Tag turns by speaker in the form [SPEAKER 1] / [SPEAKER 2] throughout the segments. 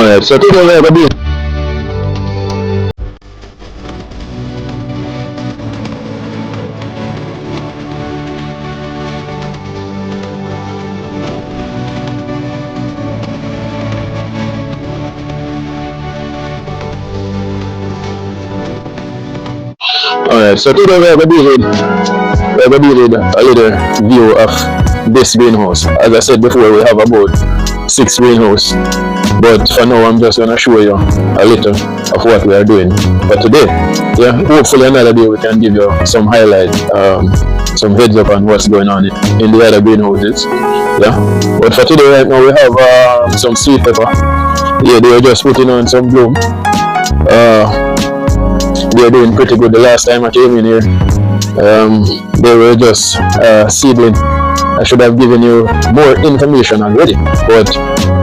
[SPEAKER 1] Alright, so today we're gonna be Alright, so today we're gonna be with a little view of this greenhouse. As I said before, we have about 6 greenhouse, but for now I'm just gonna show you a little of what we are doing. But today, yeah, hopefully another day we can give you some highlight, some heads up on what's going on in the other greenhouses. Yeah, but for today right now we have some sweet pepper. Yeah, they are just putting on some bloom. They're doing pretty good. The last time I came in here, they were just seedling. I should have given you more information already, but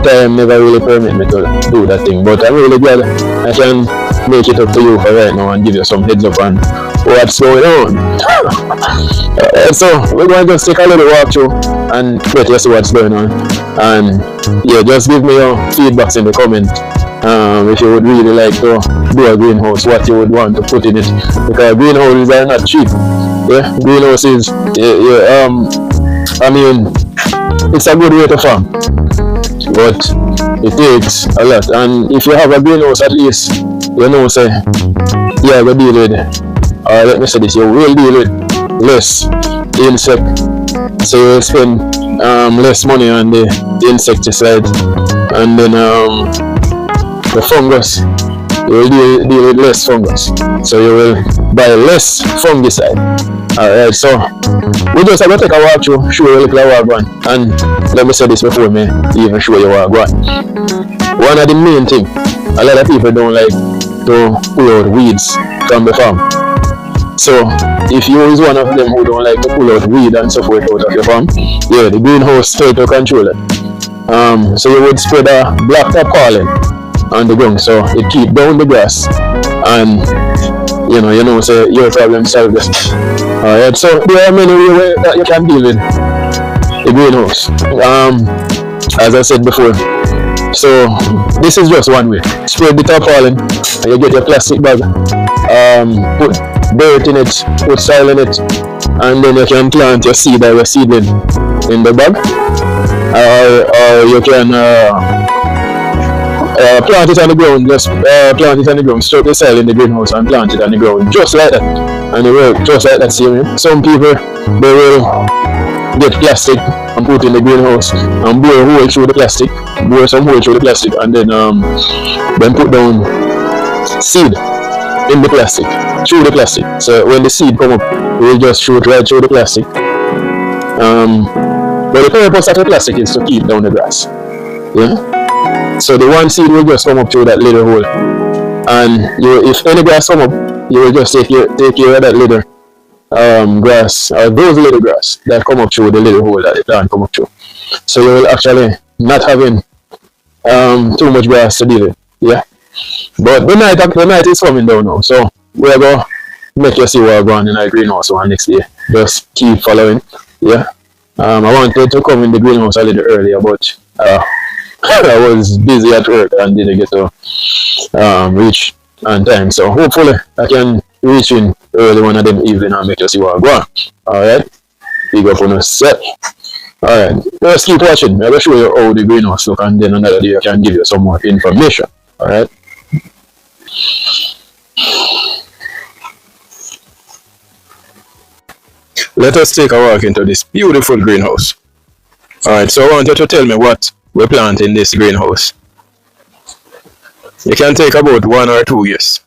[SPEAKER 1] time never really permit me to do that thing. But I'm really glad I can make it up to you for right now and give you some heads up on what's going on. So we're going to just take a little walk through and let you see what's going on. And yeah, just give me your feedbacks in the comment. If you would really like to do a greenhouse, what you would want to put in it, because greenhouses are not cheap. Yeah, greenhouses, I mean, it's a good way to farm, but it takes a lot. And if you have a greenhouse, at least you know, say, yeah, we deal with, let me say this, you will deal with less insect, so you will spend less money on the insecticide, and then the fungus, you will deal with less fungus, so you will buy less fungicide. Alright, so we just have to take a walk through, show you a little walk one, and let me say this before me even show you walk one. One of the main thing, a lot of people don't like to pull out weeds from the farm. So if you is one of them who don't like to pull out weed and so forth out of your farm, yeah, the greenhouse try to control it. So you would spread a black top pollen on the ground, so it keep down the grass, and you know, so your problem solved. Alright, so there are many ways that you can deal with the greenhouse. As I said before, so this is just one way. Spread the tarpaulin, and you get your plastic bag, put dirt in it, put soil in it, and then you can plant your seed or your seedling in the bag, or you can plant it on the ground, just plant it on the ground, stroke the soil in the greenhouse and plant it on the ground, just like that, and it works just like that. Same. Some people, they will get plastic and put in the greenhouse and bore a hole through the plastic, bore some hole through the plastic, and then put down seed in the plastic, through the plastic. So when the seed come up, it will just shoot right through the plastic. But the purpose of the plastic is to keep down the grass. Yeah. So the one seed will just come up through that little hole, and if any grass come up, you will just take care of that little grass, or those little grass that come up through the little hole that the plant come up through. So you will actually not having too much grass to deal with. Yeah. But the night is coming down now, so we're going to make you see what's going on in our greenhouse one next day. Just keep following. Yeah. I wanted to come in the greenhouse a little earlier, but I was busy at work and didn't get to reach on time. So hopefully I can reach in early one of them evening and make you see what's going on. Alright. Big up on us set. Alright. Just keep watching. I will show you how the greenhouse look, and then another day I can give you some more information. Alright. Let us take a walk into this beautiful greenhouse. Alright, so I want you to tell me what we plant in this greenhouse. You can take about 1 or 2 years.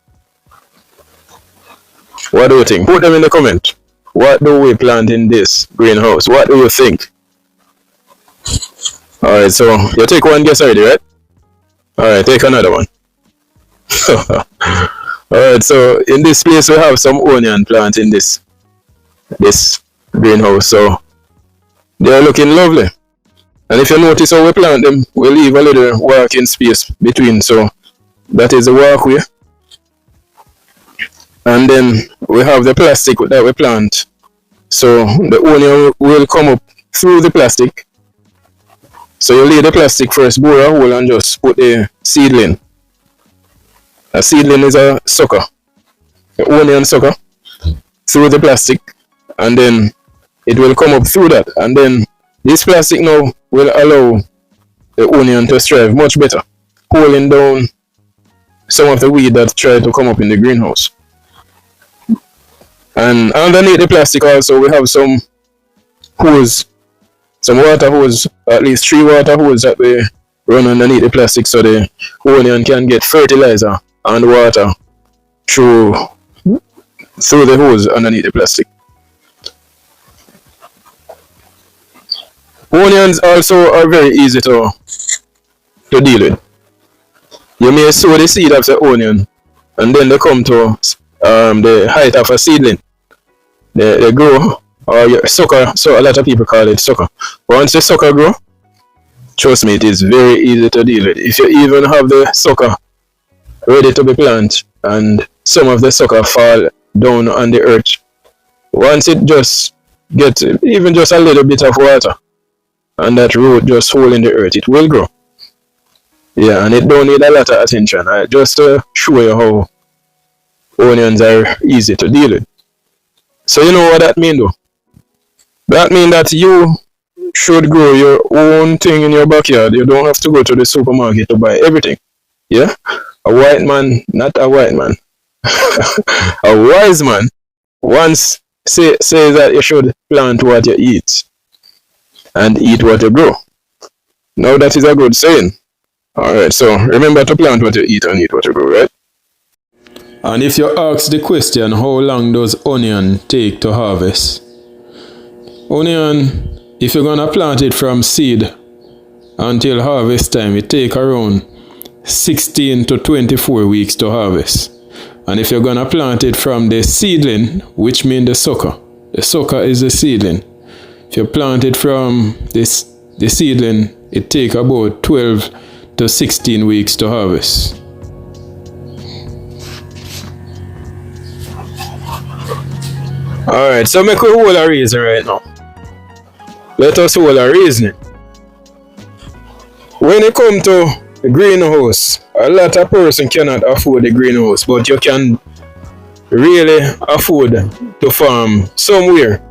[SPEAKER 1] What do you think? Put them in the comment. What do we plant in this greenhouse? What do you think? Alright, so you take one guess already, right? Alright, take another one. Alright, so in this place we have some onion plant in this greenhouse, so they are looking lovely. And if you notice how we plant them, we leave a little walking space between, so that is the walkway. And then we have the plastic that we plant, so the onion will come up through the plastic So you lay the plastic first, bore a hole and just put the seedling. A seedling is a sucker, the onion sucker, through the plastic, and then it will come up through that, and then this plastic now will allow the onion to thrive much better, pulling down some of the weed that try to come up in the greenhouse. And underneath the plastic also we have some hose, some water hose, at least 3 water hose that we run underneath the plastic so the onion can get fertilizer and water through the hose underneath the plastic. Onions also are very easy to deal with. You may sow the seed of the onion and then they come to the height of a seedling. They grow, or sucker, so a lot of people call it sucker. Once the sucker grow, trust me, it is very easy to deal with. If you even have the sucker ready to be planted and some of the sucker fall down on the earth, once it just gets even just a little bit of water and that root just hole in the earth, it will grow. Yeah, and it don't need a lot of attention. Just to show you how onions are easy to deal with. So you know what that means though? That means that you should grow your own thing in your backyard. You don't have to go to the supermarket to buy everything. Yeah? A white man, not a white man, a wise man once says that you should plant what you eat and eat what you grow. Now that is a good saying. Alright, so remember to plant what you eat and eat what you grow, right? And if you ask the question, how long does onion take to harvest? Onion, if you're gonna plant it from seed until harvest time, it take around 16 to 24 weeks to harvest. And if you're gonna plant it from the seedling, which means the sucker is the seedling. If you plant it from the seedling, it take about 12 to 16 weeks to harvest. Alright, so make we hold a reason right now. Let us hold a reasoning. When it comes to the greenhouse, a lot of person cannot afford the greenhouse, but you can really afford to farm somewhere.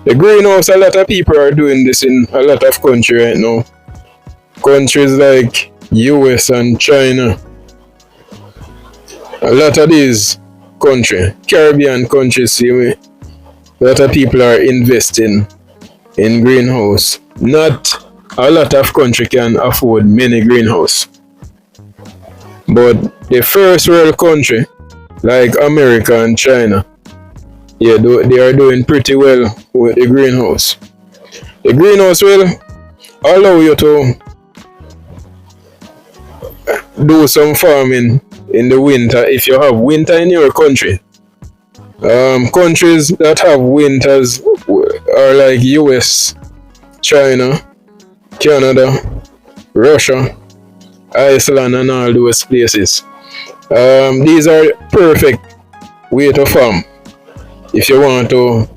[SPEAKER 1] The greenhouse, a lot of people are doing this in a lot of countries right now. Countries like US and China. A lot of these countries, Caribbean countries, see me, a lot of people are investing in greenhouse. Not a lot of countries can afford many greenhouse. But the first world country, like America and China, yeah, they are doing pretty well with the greenhouse. The greenhouse will allow you to do some farming in the winter if you have winter in your country. Countries that have winters are like US, China, Canada, Russia, Iceland, and all those places. These are perfect way to farm if you want to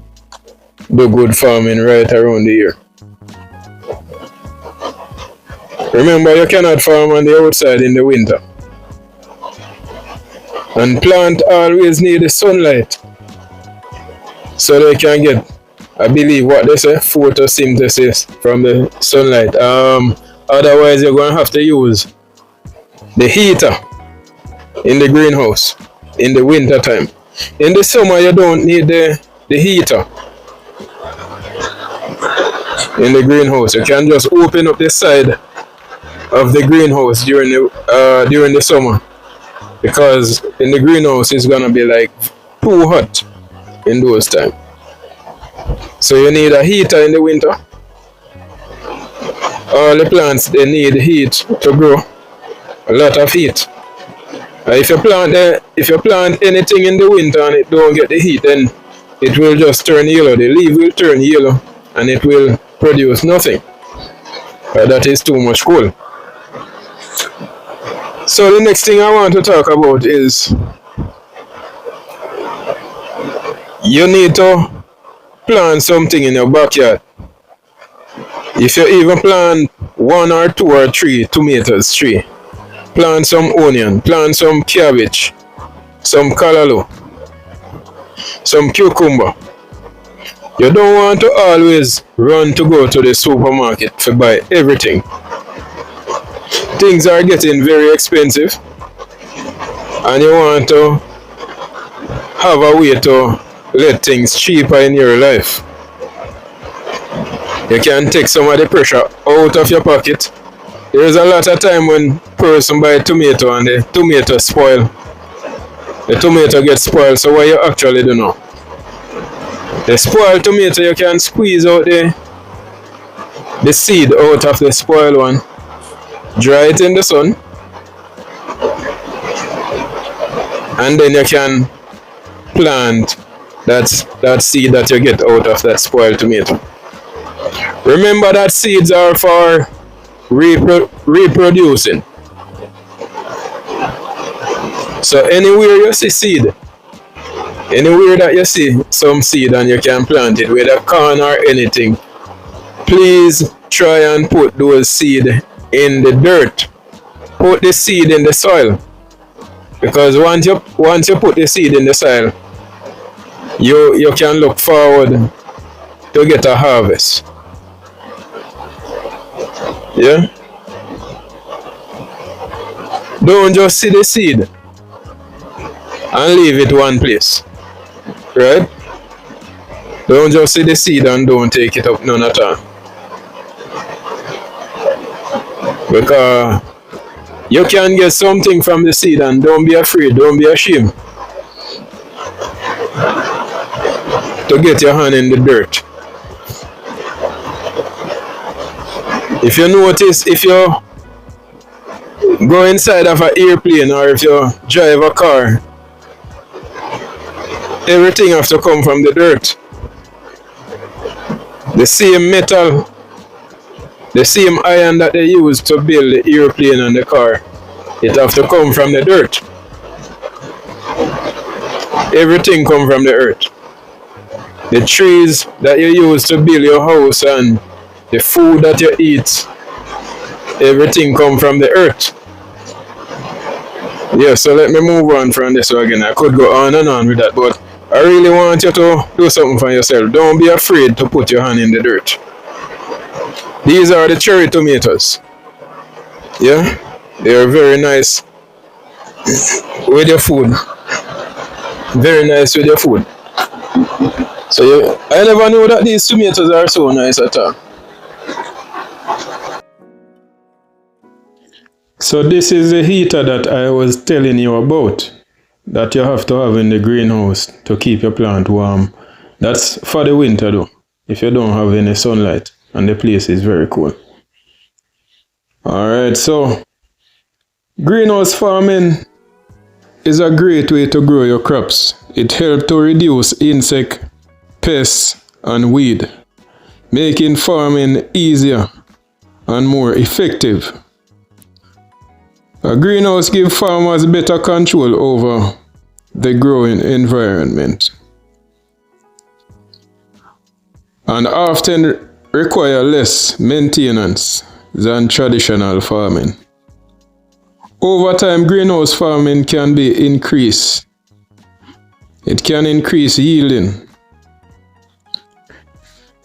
[SPEAKER 1] do good farming right around the year. Remember, you cannot farm on the outside in the winter. And plant always need the sunlight so they can get, I believe what they say, photosynthesis from the sunlight. Otherwise you're going to have to use the heater in the greenhouse in the winter time. In the summer you don't need the heater in the greenhouse. You can just open up the side of the greenhouse during the summer, because in the greenhouse it's gonna be like too hot in those times. So you need a heater in the winter. All the plants, they need heat to grow, a lot of heat. If you plant anything in the winter and it don't get the heat, then it will just turn yellow. The leaf will turn yellow and it will produce nothing. That is too much cold. So the next thing I want to talk about is you need to plant something in your backyard.
[SPEAKER 2] If you even plant 1 or 2 or 3 tomatoes tree, plant some onion, plant some cabbage, some callaloo, some cucumber. You don't want to always run to go to the supermarket to buy everything. Things are getting very expensive, and you want to have a way to let things cheaper in your life. You can take some of the pressure out of your pocket. There is a lot of time when person buy tomato and the tomato spoil. The tomato gets spoiled, so what you actually do now? The spoiled tomato, you can squeeze out the seed out of the spoiled one, dry it in the sun, and then you can plant that seed that you get out of that spoiled tomato. Remember that seeds are for reproducing. So anywhere you see seed, anywhere that you see some seed and you can plant it, whether corn or anything, please try and put those seed in the dirt. Put the seed in the soil, because once you put the seed in the soil, you can look forward to get a harvest. Yeah? Don't just see the seed and leave it one place. Right? Don't just see the seed and don't take it up none at all. Because you can get something from the seed, and don't be afraid, don't be ashamed to get your hand in the dirt. If you notice, if you go inside of an airplane or if you drive a car, everything has to come from the dirt. The same metal, the same iron that they use to build the airplane and the car, it has to come from the dirt. Everything comes from the earth. The trees that you use to build your house and the food that you eat, everything comes from the earth. Yeah, so let me move on from this again. I could go on and on with that, but I really want you to do something for yourself. Don't be afraid to put your hand in the dirt. These are the cherry tomatoes. Yeah, they are very nice with your food. Very nice with your food. So I never knew that these tomatoes are so nice at all. So this is the heater that I was telling you about, that you have to have in the greenhouse to keep your plant warm. That's for the winter though, if you don't have any sunlight and the place is very cool. Alright, so greenhouse farming is a great way to grow your crops. It helps to reduce insect, pests and weed, making farming easier and more effective. A greenhouse gives farmers better control over the growing environment and often require less maintenance than traditional farming. Over time, greenhouse farming can be increased. It can increase yielding,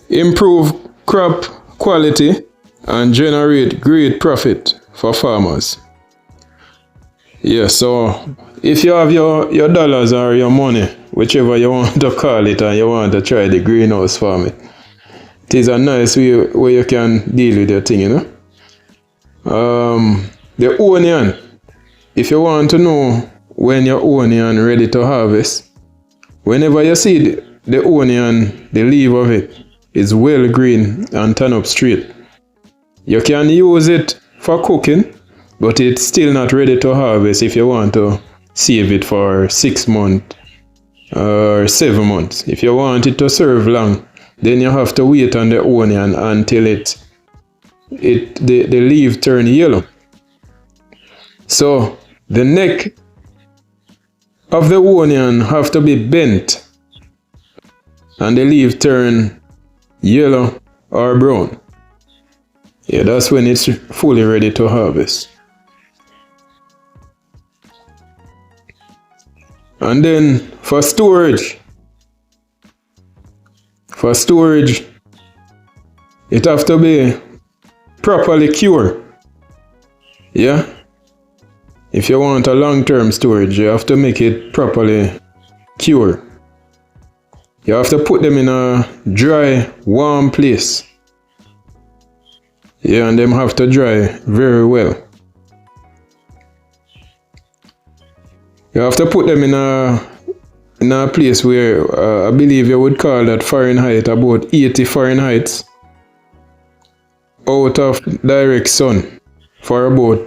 [SPEAKER 2] improve crop quality, and generate great profit for farmers. Yeah, so if you have your dollars or your money, whichever you want to call it, and you want to try the greenhouse farming, it is a nice way where you can deal with your thing, you know. The onion, if you want to know when your onion ready to harvest, whenever you see the onion, the leaf of it is well green and turn up straight, you can use it for cooking, but it's still not ready to harvest if you want to save it for 6 months or 7 months. If you want it to serve long, then you have to wait on the onion until the leaf turn yellow. So the neck of the onion have to be bent and the leaf turn yellow or brown. Yeah, that's when it's fully ready to harvest. And then for storage, it have to be properly cured. Yeah. If you want a long-term storage, you have to make it properly cured. You have to put them in a dry, warm place. Yeah, and them have to dry very well. You have to put them in a place where I believe you would call that Fahrenheit about 80 Fahrenheit out of direct sun for about